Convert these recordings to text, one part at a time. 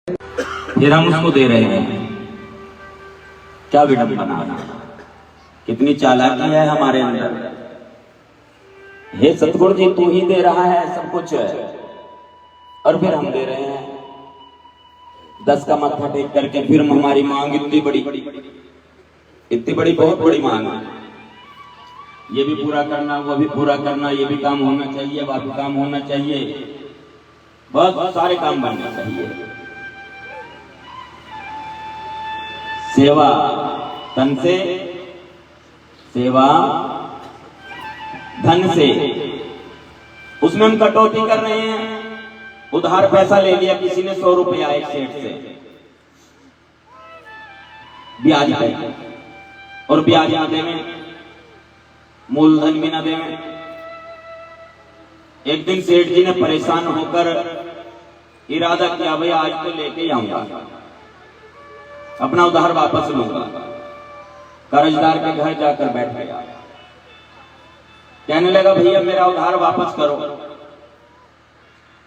फिर हम उसको दे रहे हैं। क्या विडंबना, कितनी चालाकी है हमारे अंदर। हे सतगुरु जी, तू ही दे रहा है सब कुछ और फिर हम दे रहे हैं। 10 का मत्था टेक करके फिर हमारी मांग इतनी बड़ी बहुत बड़ी मांग है। ये भी पूरा करना, वो भी पूरा करना, ये भी काम होना चाहिए, वह भी काम होना चाहिए, बहुत सारे काम बनना चाहिए। सेवा तन से, सेवा धन से, उसमें हम कटौती कर रहे हैं। उधार पैसा ले लिया किसी ने 100 रुपया एक सेठ से, ब्याज पे, और ब्याज ना देवे, मूलधन भी ना देवे। एक दिन सेठ जी ने परेशान होकर इरादा किया, भाई आज तो लेके आऊंगा, अपना उधार वापस लूंगा। कर्जदार के घर जाकर बैठ गया, कहने लगा, भैया मेरा उधार वापस करो,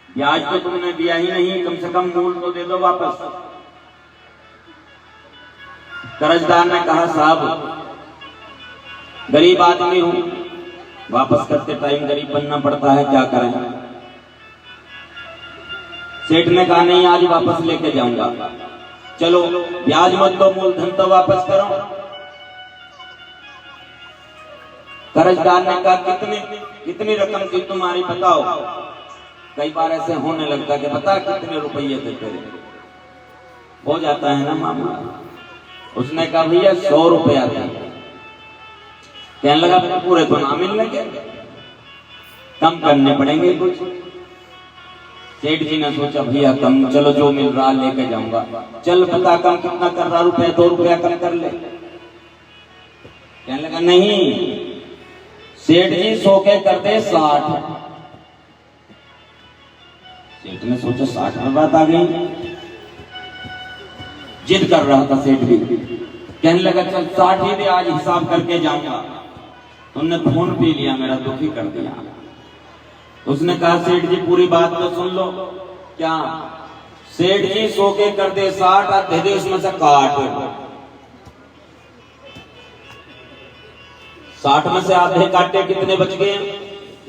ब्याज तो तुमने दिया ही नहीं, कम से कम मूल तो दे दो वापस। कर्जदार ने कहा, साहब गरीब आदमी हूं, वापस करते टाइम गरीब बनना पड़ता है, क्या करें। सेठ ने कहा, नहीं आज वापस लेके जाऊंगा, चलो ब्याज मत दो, मूलधन तो वापस करो। कर्जदार ने कहा, कितनी रकम थी तुम्हारी बताओ। कई बार ऐसे होने लगता है कि बता कितने रुपये थे तेरे, हो जाता है ना मामला। उसने कहा, भैया 100 रुपया था। कहने लगा, पूरे तो ना मिलने के, कम करने पड़ेंगे कुछ। सेठ जी ने सोचा, भैया कम, चलो जो मिल रहा लेके जाऊंगा। चल बता कम कितना कर रहा, रुपया 2 रुपया कम कर ले। कहने लगा, नहीं सेठ जी 100 के कर दे 60। सेठ ने सोचा 60 में बात आ गई, जिद कर रहा था सेठ भी। कहने लगा, चल 60 ही दे, आज हिसाब करके जाऊंगा। तुमने फोन पी लिया, मेरा दुखी कर दिया। उसने कहा, सेठ जी पूरी बात तो सुन लो। क्या? सेठ जी 100 के कर दे 60, और दे दे उसमें से काट। 60 में से आधे काटे, कितने बच गए?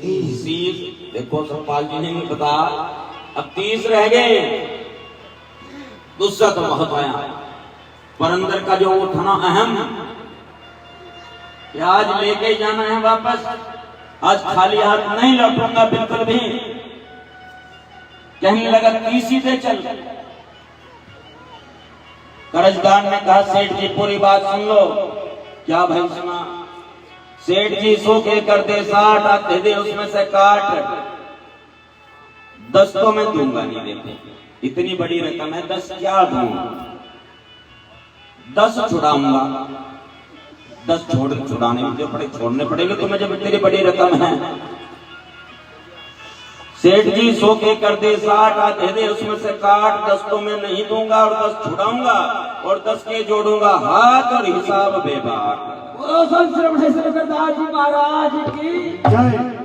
30। देखो सतपाल जी ने बता, अब 30 रह गए। गुस्सा तो बहुत आया, पर अंदर का जो उठना अहम, आज लेके जाना है वापस, आज खाली हाथ नहीं लौटूंगा बिल्कुल भी। कहने लगा, 30 ही दे चल। कर्जदार ने कहा, सेठ जी पूरी बात सुन लो। क्या भाई सुना? सेठ जी 100 के कर दे 60, दे दे उसमें से काट। 10 तो मैं दूंगा नहीं, देते इतनी बड़ी रकम है, 10 क्या दूं? 10 छुड़ाऊंगा, 10 छुड़ाने में जो पड़े छोड़ने पड़ेंगे तुम्हें, जब इतनी बड़ी रकम है। सेठ जी 100 के कर दे 60, दे दे उसमें से काट। 10 तो मैं नहीं दूंगा और 10 छुड़ाऊंगा और 10 के जोड़ूंगा हाथ, और हिसाब बेबाक। महाराज की जय।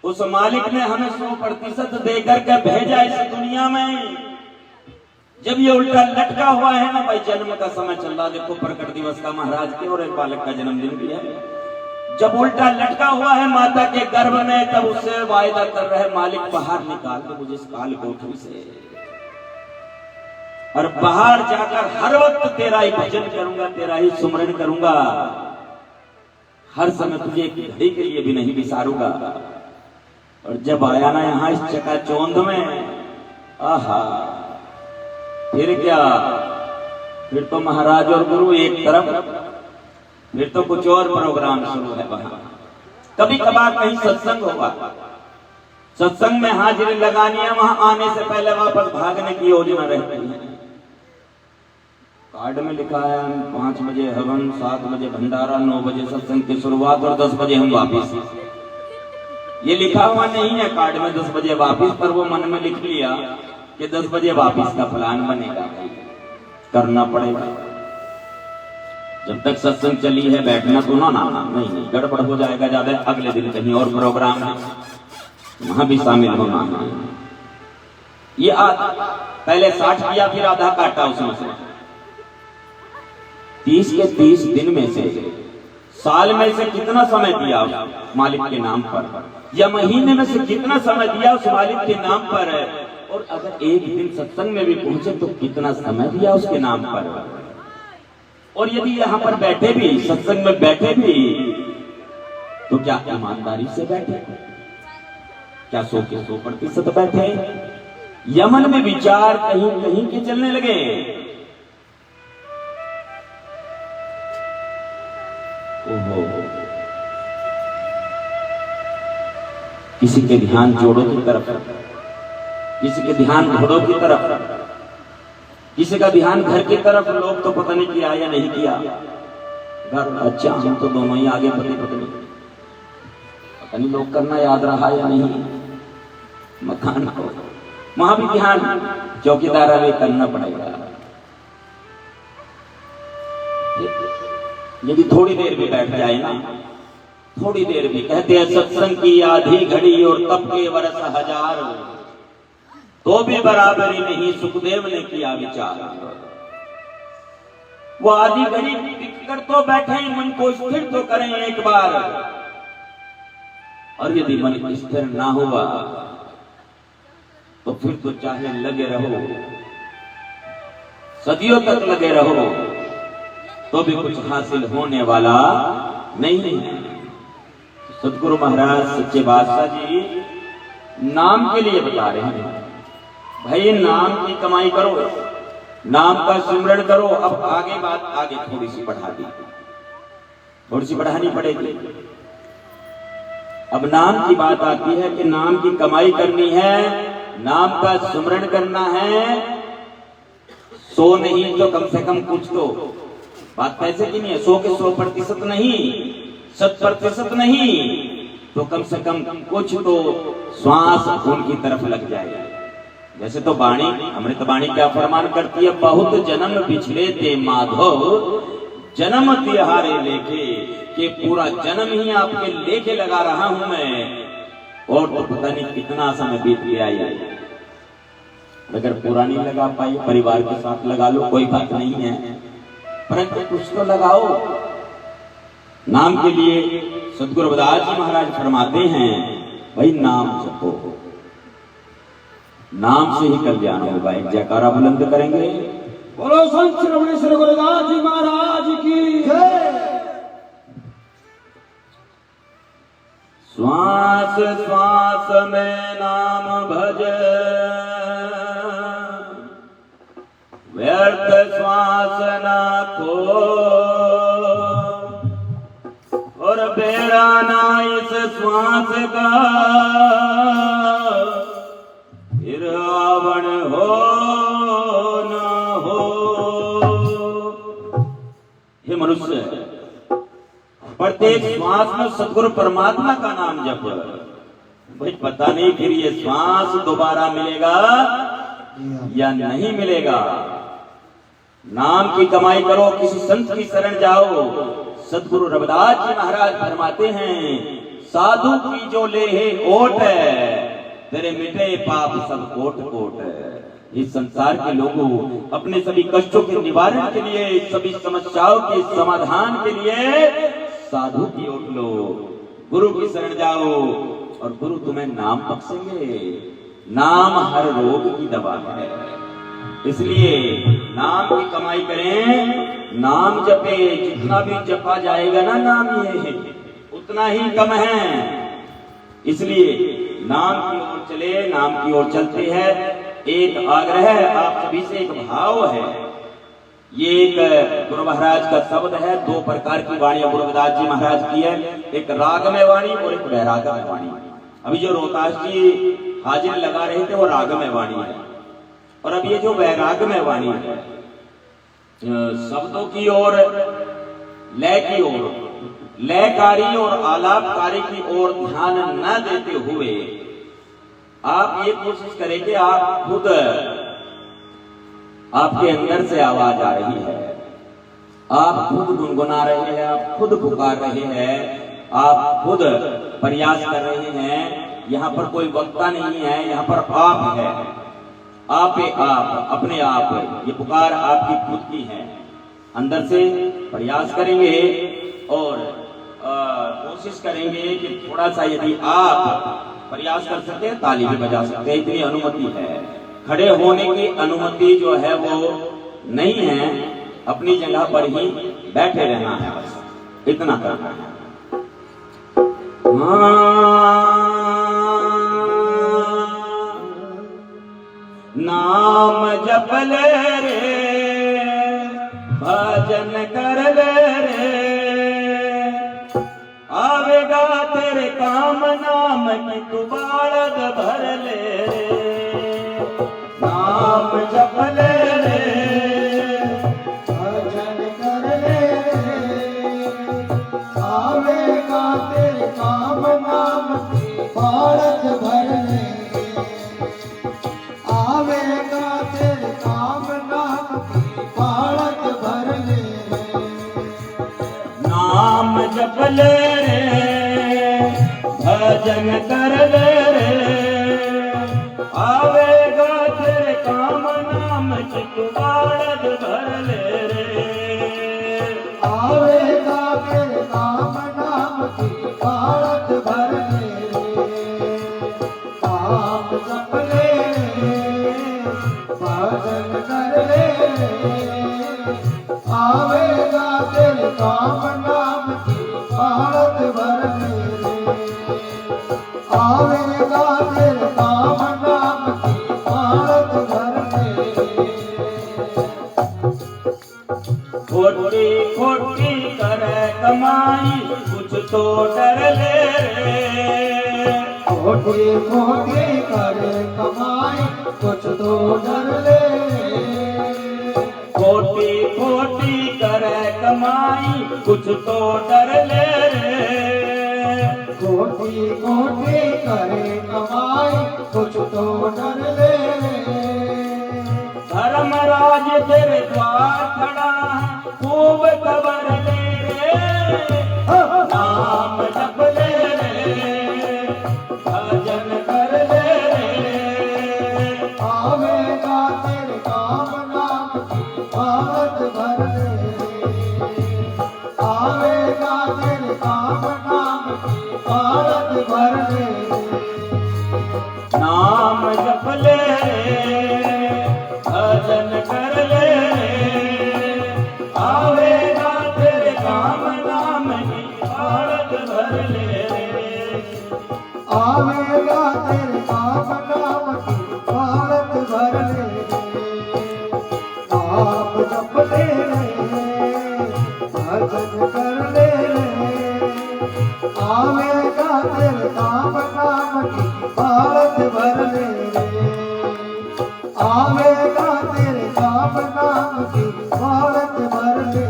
उस मालिक ने हमें 100% देकर के भेजा इस दुनिया में। जब ये उल्टा लटका हुआ है ना भाई, जन्म का समय चल रहा, देखो प्रकट दिवस का महाराज के, और एक बालक का जन्मदिन भी है। जब उल्टा लटका हुआ है माता के गर्भ में, तब उससे वायदा कर रहे मालिक, बाहर निकाल दे मुझे इस काल कोठरी से, और बाहर जाकर हर वक्त तेरा ही भजन करूंगा, तेरा ही सुमरन करूंगा, हर समय तुझे एक घड़ी के लिए भी नहीं विसारूंगा। और जब आया ना यहाँ इस चकाचौंध में, आहा, फिर क्या, फिर तो महाराज और गुरु एक तरफ, फिर तो कुछ और प्रोग्राम शुरू है वहां। कभी कभार कहीं सत्संग होगा, सत्संग में हाजिरी लगानी है, वहां आने से पहले वापस भागने की योजना रहती है। कार्ड में लिखा है 5 बजे हवन, 7 बजे भंडारा, 9 बजे सत्संग की शुरुआत और 10 बजे हम वापिस। ये लिखा हुआ नहीं है कार्ड में 10 बजे वापिस, पर वो मन में लिख लिया कि 10 बजे वापिस का प्लान बनेगा, करना पड़ेगा। जब तक सत्संग चली है बैठना तो ना नहीं, गड़बड़ हो जाएगा ज्यादा। अगले दिन कहीं और प्रोग्राम है, वहां भी शामिल होना है। ये पहले 60 किया, फिर आधा काटा उसमें से। 30 के 30 दिन में से साल में से कितना समय दिया मालिक के नाम पर, या महीने में से कितना समय दिया उस मालिक के नाम पर, और अगर एक दिन सत्संग में भी पहुंचे तो कितना समय दिया उसके नाम पर। और यदि यहाँ पर बैठे भी, सत्संग में बैठे भी, तो क्या ईमानदारी से बैठे? क्या 100 के 100% बैठे? यमन में विचार कहीं कहीं के चलने लगे। ओहो, किसी के ध्यान जोड़ों की तरफ, किसी के ध्यान घोड़ों की तरफ, किसी का ध्यान घर की तरफ। लोग तो पता नहीं किया या नहीं किया। घर अच्छा, हम तो दोनों ही आगे पति पत्नी, पता नहीं लोग करना याद रहा या नहीं। मकान को वहां भी ध्यान चौकीदार वाले करना पड़ेगा। यदि थोड़ी देर भी बैठ जाए ना, थोड़ी देर भी, कहते हैं सत्संग की आधी घड़ी और तब के बरस हजार, तो भी बराबरी नहीं सुखदेव ने किया विचार। वो आधी घड़ी टिक कर तो बैठे, मन को स्थिर तो करें एक बार। और यदि मन स्थिर ना हुआ तो फिर तो चाहे लगे रहो, सदियों तक लगे रहो, तो भी कुछ हासिल होने वाला नहीं है। सतगुरु महाराज सच्चे बादशाह जी नाम के लिए बता रहे हैं, भाई नाम की कमाई करो, नाम का सिमरण करो। अब आगे बात आगे थोड़ी सी बढ़ा दी, थोड़ी सी बढ़ानी पड़ेगी। अब नाम की बात आती है कि नाम की कमाई करनी है, नाम का सिमरण करना है। 100 नहीं तो कम से कम कुछ तो, बात पैसे की नहीं है, 100 के 100% नहीं, 100% नहीं, तो कम से कम कुछ तो श्वास उनकी तरफ लग जाए। जैसे तो वाणी, अमृत वाणी क्या फरमान करती है, बहुत जन्म पिछले ते माधव, जन्म तिहारे लेके, कि पूरा जन्म ही आपके लेके लगा रहा हूं मैं, और तो पता नहीं कितना समय बीत गया। अगर पूरा नहीं लगा पाई, परिवार के साथ लगा लो, कोई बात नहीं है, परंतु कुछ तो लगाओ नाम के लिए। सतगुरु रविदास जी महाराज फरमाते हैं, भाई नाम जपो, नाम से ही कल्याण होगा। एक जयकारा बुलंद करेंगे, बोलो संत श्री गुरुदास जी महाराज की जय। श्वास श्वास में नाम भज, व्यर्थ श्वास ना खो, और बेड़ा ना इस श्वास का, फिर आवण हो ना हो। हे मनुष्य, प्रत्येक श्वास में सतगुरु परमात्मा का नाम जप। भाई पता नहीं फिर ये श्वास दोबारा मिलेगा या नहीं मिलेगा। नाम की कमाई करो, किसी संत की शरण जाओ। सतगुरु रविदास जी महाराज फरमाते हैं, साधु की जो ले है ओट, तेरे मिटे पाप सब कोट कोट। इस संसार के लोगों अपने सभी कष्टों के निवारण के लिए, सभी समस्याओं के समाधान के लिए साधु की ओट लो, गुरु की शरण जाओ, और गुरु तुम्हें नाम बख्शेंगे। नाम हर रोग की दवा है, इसलिए नाम की कमाई करें, नाम जपे। जितना भी जपा जाएगा ना नाम ये उतना ही कम है, इसलिए नाम की ओर चले, नाम की ओर चलते हैं। एक आग्रह है आप सभी से, एक भाव है। ये एक गुरु महाराज का शब्द है। 2 प्रकार की वाणियां गुरु रविदास जी महाराज की है, एक रागमय वाणी और एक वैरागमय वाणी। अभी जो रोहतास जी हाजिर लगा रहे थे वो रागमय वाणी है, और अब ये जो वैरागमय वाणी है, शब्दों की ओर, लय की ओर, लयकारी और आलापकारी की ओर ध्यान न देते हुए आप ये कोशिश करें कि आप खुद, आपके अंदर से आवाज आ रही है, आप खुद गुनगुना रहे हैं, आप खुद पुकार रहे हैं, आप खुद प्रयास कर रहे हैं। यहाँ पर कोई वक्ता नहीं है, यहाँ पर आप है। आपे आप, अपने आप, ये पुकार आपकी खुद की है। अंदर से प्रयास करेंगे और कोशिश करेंगे कि थोड़ा सा यदि आप प्रयास कर सकते हैं ताली भी बजा सकते हैं, इतनी अनुमति है। खड़े होने की अनुमति जो है वो नहीं है, अपनी जगह पर ही बैठे रहना है, बस इतना करना है। नाम जप ले रे, भजन कर ले रे, आवेगा तेरे काम नाम की तू बालद भर ले रे। नाम जप ले रे, भजन कर ले रे, आवेगा तेरे काम नाम की बालद भर ले। आवेगा तेरे काम नाम की बालद भर ले। नाम जप ले रे, भजन कर ले रे, आवेगा तेरे काम नाम की तू बालद भर ले रे। आवेगा तेरे काम नाम की बालद भर ले। काम जप ले रे, भजन कर ले रे, आवेगा तेरे काम नाम की बालद भर ले। आवेगा तेरे काम नाम की बालद भर ले। खोटी खोटी करे कमाई कुछ तो डर ले रे। खोटी खोटी करे कमाई कुछ तो डर ले। खोटी खोटी करे कमाई कुछ तो डर ले रे। खोटी खोटी करे कमाई कुछ तो डर ले। धर्मराज तेरे द्वार खड़ा खूब खबर ले रे। नाम जप ले रे, भजन कर ले रे। आवेगा तेरे काम नाम की बालद भर ले। आवेगा तेरे काम नाम की बालद भर ले। नाम जप ले रे, भजन कर ले रे, आवेगा तेरे काम नाम की बालद भर ले रे। आवेगा तेरे काम नाम की बालद भर ले। आप जप ले रे, भजन कर ले रे, आवेगा तेरे काम नाम की बालद भर ले। आवेगा तेरे काम नाम की बालद भर ले।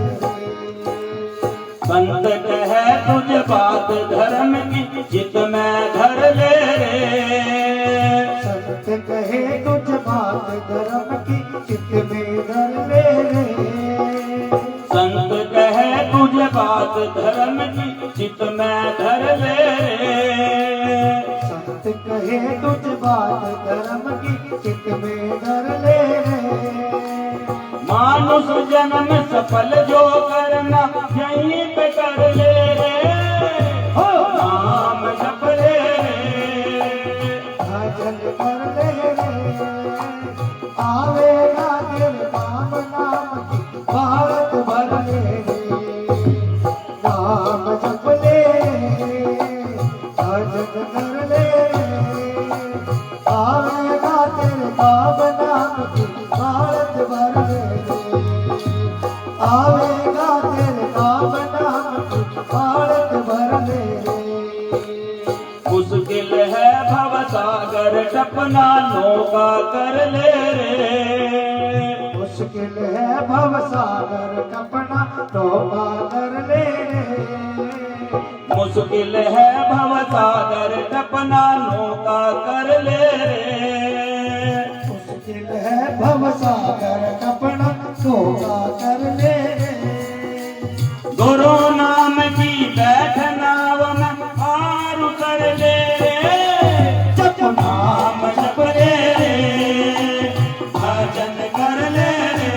संत कहे तुझ बात धर्म की चित में धर ले रे। संत कहे कुछ बात धर्म की चित्त में धर ले रे। संत कहे तुझ बात धर्म की चित में धर ले रे। संत कहे कुछ बात धर्म की चित्त में धर ले रे। मानुष जन्म सफल जो करना यहीं पे कर ले रे। हो नाम जप ले रे, भजन कर ले रे, आवेगा तेरे काम नाम की बालद भर ले। नाम जप ले रे, भजन कर ले रे, आवेगा तेरे काम नाम की बालद भर ले। आवेगा तेरे काम नाम की बालद भर ले। मुश्किल है भव सागर टपना नौका कर ले रे। मुश्किल है भव सागर टपना नौका कर ले रे। मुश्किल है भव सागर टपना नौका कर ले रे। मुश्किल है भव सागर टपना नौका कर ले रे। गुरु नाम की बैठना वन आरु कर ले रे। जप नाम जप ले रे, भजन कर ले रे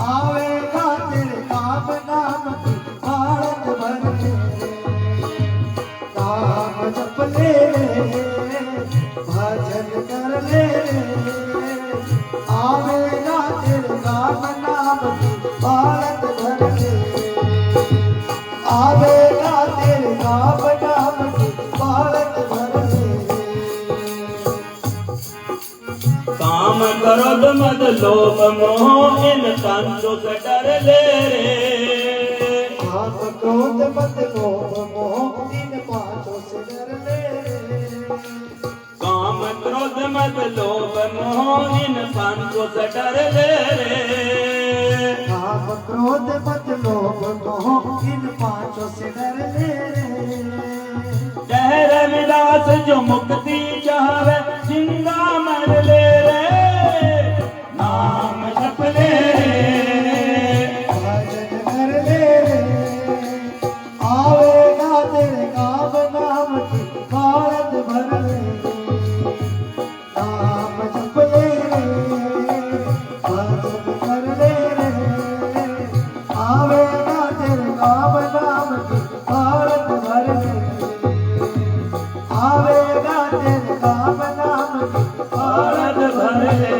आवेगा तेरे काम नाम की बात भर ले नाम जप ले भजन कर ले आवेगा तेरे काम नाम की बात भर ले आवेगा तेरे काम नाम की बात भर ले काम क्रोध मद लोभ मोह इन पांचों से डर ले रे काम क्रोध मत लोभ मोह इन पांचों से डर ले काम क्रोध मद लोभ मोह इन पांचों से डर ले रे काम क्रोध मत लोभ मोह इन पांचों से डर ले डहर विलास जो मुक्ति चाहे जिंदा मर ले रे नाम जप ले भजन कर ले आवेगा तेरे काम नाम की बात भर ले नाम जप ले भजन कर ले आवेगा तेरे काम नाम की बात भर ले आवेगा तेरे काम नाम की भारत भर ले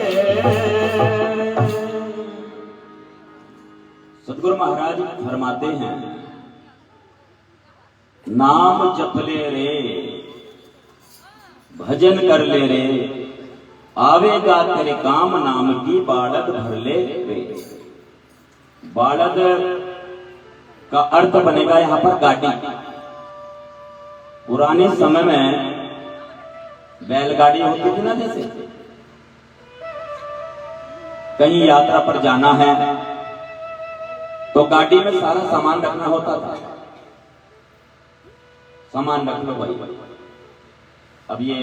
सतगुरु महाराज फरमाते हैं नाम जप ले रे भजन कर ले रे आवेगा तेरे काम नाम की बालद भर ले रे बालद का अर्थ बनेगा यहां पर गाड़ी पुराने समय में बैलगाड़ी होती थी ना जैसे कहीं यात्रा पर जाना है तो गाड़ी में सारा सामान रखना होता था सामान रख लो भाई अब ये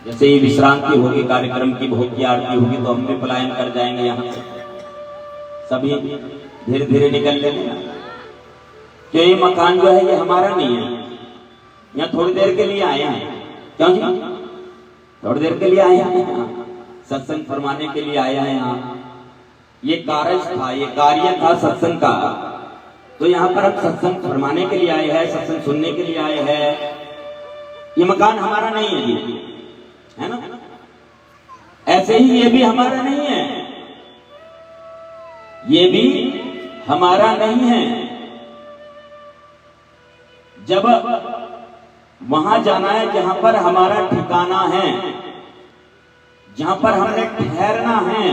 जैसे ही विश्रांति होगी कार्यक्रम की भोग की आरती होगी तो हम भी पलायन कर जाएंगे यहाँ से सभी धीरे धीरे निकल लेंगे ना कि ये मकान जो है ये हमारा नहीं है यहाँ थोड़ी देर के लिए आए हैं क्यों जी थोड़ी देर के लिए आए हैं सत्संग फरमाने के लिए आया है यहाँ ये कारज था ये कार्य था सत्संग का तो यहाँ पर हम सत्संग फरमाने के लिए आए हैं सत्संग सुनने के लिए आए हैं ये मकान हमारा नहीं है जी है ना ऐसे ही ये भी हमारा नहीं है ये भी हमारा नहीं है जब वहां जाना है जहां पर हमारा ठिकाना है जहां पर हमने ठहरना है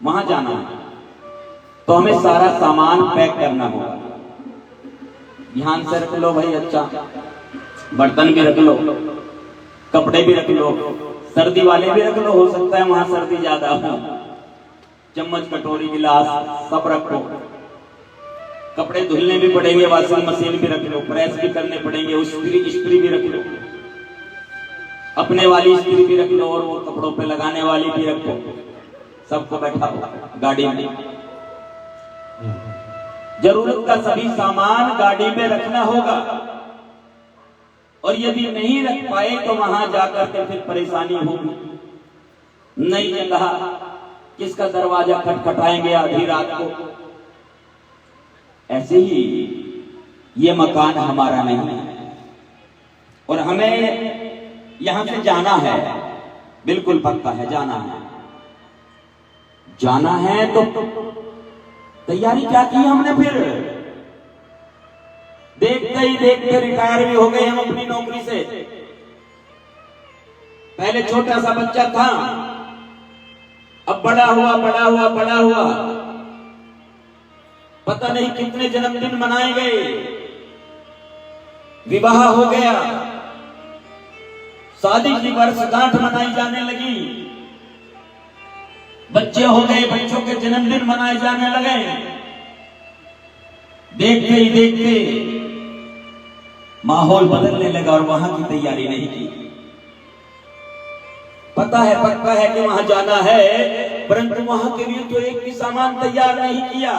वहां जाना है तो हमें सारा सामान पैक करना होगा ध्यान से रख लो भाई अच्छा बर्तन भी रख लो कपड़े भी रख लो सर्दी वाले भी रख लो हो सकता है वहां सर्दी ज्यादा हो चम्मच कटोरी गिलास सब रखो कपड़े धुलने भी पड़ेंगे वॉशिंग मशीन भी रख लो प्रेस भी करने पड़ेंगे इस्त्री भी रख लो अपने वाली इस्त्री भी रख लो और वो कपड़ों पे लगाने वाली भी रखो सबको बैठाओ गाड़ी में जरूरत का सभी सामान गाड़ी में रखना होगा और यदि नहीं रख पाए तो वहां जाकर के फिर परेशानी होगी नई जगह किसका दरवाजा खटखटाएंगे आधी रात को ऐसे ही ये मकान हमारा नहीं है और हमें यहां से जाना है बिल्कुल पक्का है जाना है तो तैयारी क्या की हमने फिर देखते ही देखते रिटायर भी हो गए हम अपनी नौकरी से पहले छोटा सा बच्चा था अब बड़ा हुआ पता नहीं कितने जन्मदिन मनाए गए विवाह हो गया शादी की वर्षगांठ मनाई जाने लगी बच्चे हो गए बच्चों के जन्मदिन मनाए जाने लगे देखते ही देखते माहौल बदलने लगा और वहां की तैयारी नहीं की पता है पक्का है कि वहां जाना है परंतु वहां के लिए तो एक भी सामान तैयार नहीं किया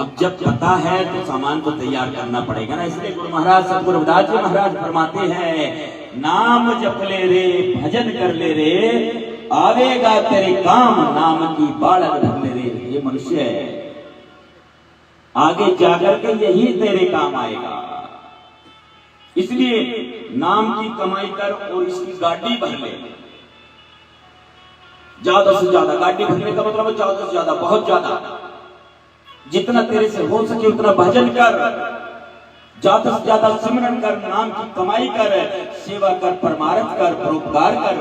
अब जब पता है तो सामान को तैयार करना पड़ेगा ना, इसलिए गुरु महाराज सतगुरु रविदास जी महाराज फरमाते हैं, नाम जप ले रे भजन कर ले रे, आवेगा तेरे काम नाम की बाढ़ धर ले रे। ये मनुष्य है, आगे जाकर के यही तेरे काम आएगा, इसलिए नाम की कमाई कर और इसकी गाड़ी भर ले। ज्यादा से ज्यादा गाड़ी भरने का मतलब है ज्यादा से ज्यादा, बहुत ज्यादा, जितना तेरे से हो सके उतना भजन कर, ज्यादा से ज्यादा सिमरन कर, नाम की कमाई कर, सेवा कर, परमार्थ कर, परोपकार कर,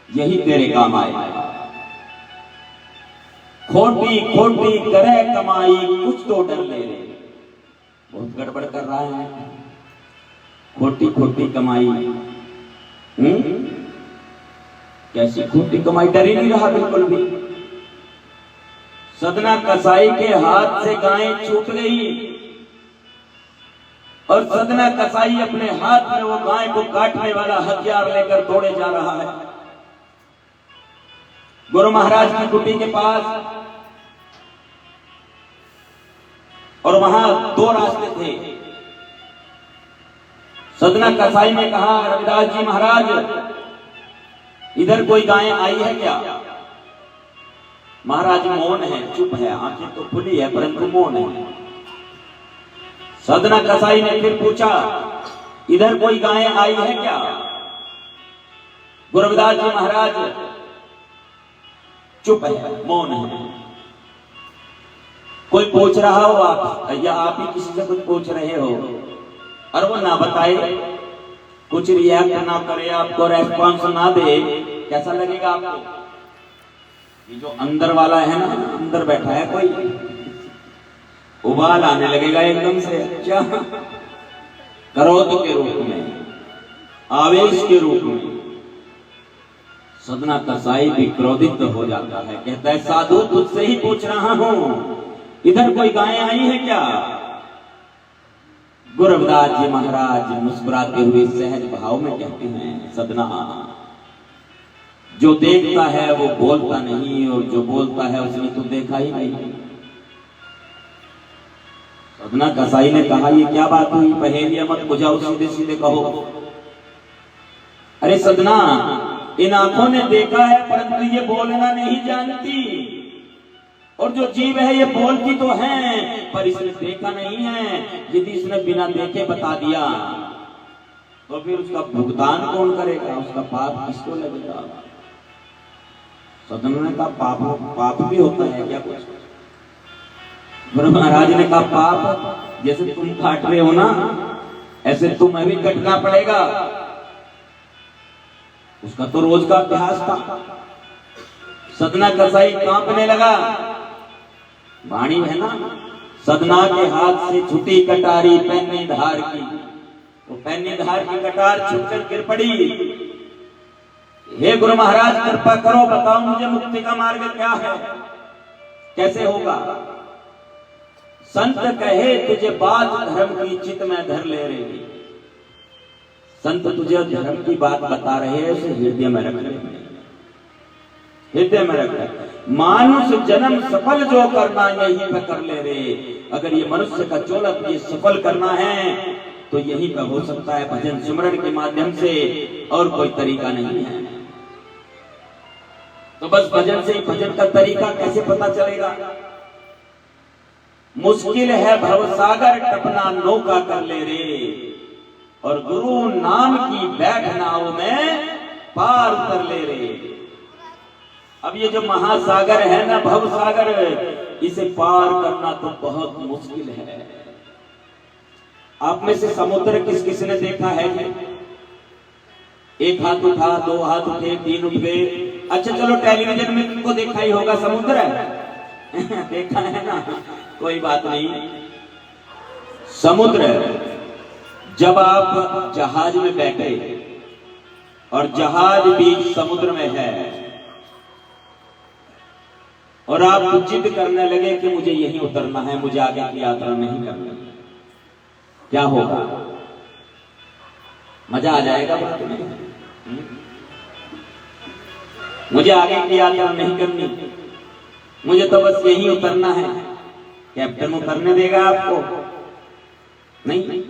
यही तेरे काम आएगा। खोटी खोटी करे कमाई कुछ तो डर ले रे। बहुत गड़बड़ कर रहा है, खोटी खोटी कमाई। कैसी खोटी कमाई? डर ही नहीं रहा बिल्कुल भी। सदना कसाई के हाथ से गाय छूट गई और सदना कसाई अपने हाथ में वो गाय को काटने वाला हथियार लेकर दौड़े जा रहा है गुरु महाराज की कुटी के पास। और वहां दो रास्ते थे। सदना कसाई ने कहा, रविदास जी महाराज इधर कोई गाय आई है क्या? महाराज मौन है, चुप है, आंखें तो खुली है परंतु मौन है। सदना कसाई ने फिर पूछा, इधर कोई गाय आई है क्या? गुरु रविदास जी महाराज चुप है, मौन है। कोई पूछ रहा हो आप, या आप ही किसी से कुछ पूछ रहे हो और वो ना बताए, कुछ रिएक्ट ना करे, आपको रेस्पॉन्स ना दे, कैसा लगेगा आपको? ये जो अंदर वाला है ना, अंदर बैठा है कोई, उबाल आने लगेगा एकदम से। क्या? क्रोध के रूप में, आवेश के रूप में। सदना कसाई भी क्रोधित हो जाता है, कहता है, साधु तुझसे ही पूछ रहा हूं, इधर कोई गाय आई है क्या? गुरु रविदास जी महाराज मुस्कुराते हुए सहज भाव में कहते हैं, सदना जो देखता है वो बोलता नहीं, और जो बोलता है उसने तो देखा ही नहीं। सदना कसाई ने कहा, ये क्या बात हुई? पहेलियां मत बुझाओ, सीधे सीधे कहो। अरे सदना, इन आंखों ने देखा है परंतु ये बोलना नहीं जानती, और जो जीव है ये बोलती तो है पर इसने देखा नहीं है। यदि इसने बिना देखे बता दिया तो फिर उसका भुगतान कौन करेगा? उसका पाप किसको लगेगा? सदन ने कहा, पाप भी होता है क्या कुछ? गुरु महाराज ने कहा, पाप जैसे तुम काट रहे हो ना, ऐसे तुम्हें भी कटना पड़ेगा। उसका तो रोज का अभ्यास था। सदना कसाई कांपने लगा। वाणी है ना, सदना के हाथ से छुटी कटारी पैनी धार की, वो पैनी धार की कटार छुटकर गिर पड़ी। हे गुरु महाराज कृपा करो, बताओ मुझे मुक्ति का मार्ग क्या है, कैसे होगा? संत कहे तुझे बात धर्म की चित में धर ले रही। संत तुझे धर्म की बात बता रहे हैं, उसे हृदय में रख ले, हृदय में रख। मानुष जन्म सफल जो करना यहीं पे कर ले रे। अगर ये मनुष्य का चोलक ये सफल करना है तो यहीं पे हो सकता है, भजन सिमरन के माध्यम से, और कोई तरीका नहीं है। तो बस भजन से ही भजन का तरीका कैसे पता चलेगा? मुश्किल है भवसागर टपना नौका कर ले रे, और गुरु नाम की बैठ नाव में पार उतर ले रे। अब ये जो महासागर है ना, भवसागर, इसे पार करना तो बहुत मुश्किल है। आप में से समुद्र किस किस ने देखा है? एक हाथ उठा, दो हाथ उठे, तीन उठ गए। अच्छा चलो, टेलीविजन में तुमको देखा ही होगा समुद्र देखा है ना, कोई बात नहीं। समुद्र, जब आप जहाज में बैठे और जहाज बीच समुद्र में है और आप जिद करने लगे कि मुझे यहीं उतरना है, मुझे आगे की यात्रा नहीं करनी, क्या होगा? मजा आ जाएगा बात में। मुझे आगे की यात्रा नहीं करनी, मुझे तो बस यहीं उतरना है। कैप्टन उतरने देगा आपको? नहीं।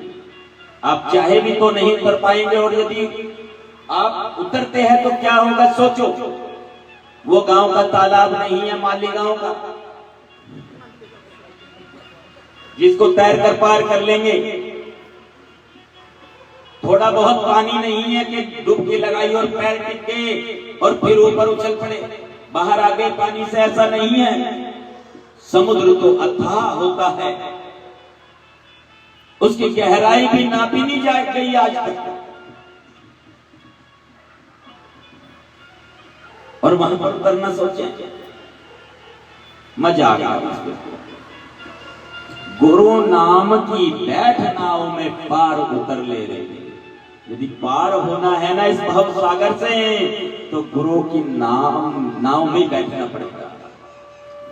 आप चाहे भी तो नहीं उतर पाएंगे, और यदि आप उतरते हैं तो क्या होगा सोचो। वो गांव का तालाब नहीं है मालीगांव का, जिसको तैर कर पार कर लेंगे। थोड़ा बहुत पानी नहीं है कि डुबकी लगाई और पैर टिके और फिर ऊपर उछल पड़े, बाहर आ गए पानी से, ऐसा नहीं है। समुद्र तो अथाह होता है, उसकी गहराई भी नापी नहीं जा गई आज तक, और वहां पर उतरना सोचे, मजा आ गया। गुरु नाम की बैठ नाव में पार उतर ले रहे। यदि पार होना है ना इस भव सागर से, तो गुरु की नाव में बैठना पड़ेगा।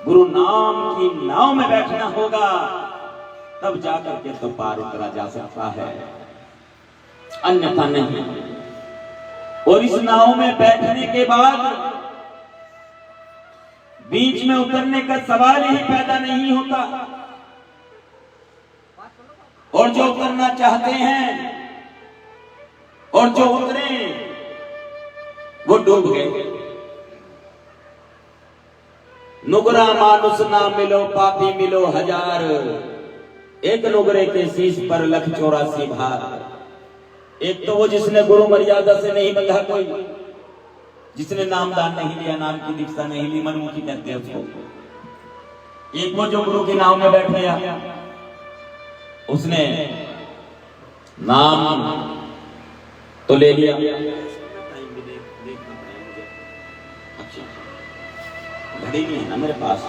गुरु नाम की नाव में बैठना होगा, तब जाकर के तो पार उतरा जा सकता है, अन्यथा नहीं। और इस नाव में बैठने के बाद बीच में उतरने का सवाल ही पैदा नहीं होता। और जो उतरना चाहते हैं और जो उतरे वो डूब गए। नुगरा मानुस ना मिलो पापी मिलो हजार, एक नुगरे के शीश पर 184 भार। एक तो वो जिसने गुरु मर्यादा से नहीं बंधा, कोई जिसने नामदान नहीं लिया, नाम की दीक्षा नहीं ली, मनमुखी कहते हैं उसको। एक वो जो गुरु की नाव में बैठ गया, उसने नाम तो ले लिया। अच्छा, घड़ी नहीं है ना मेरे पास,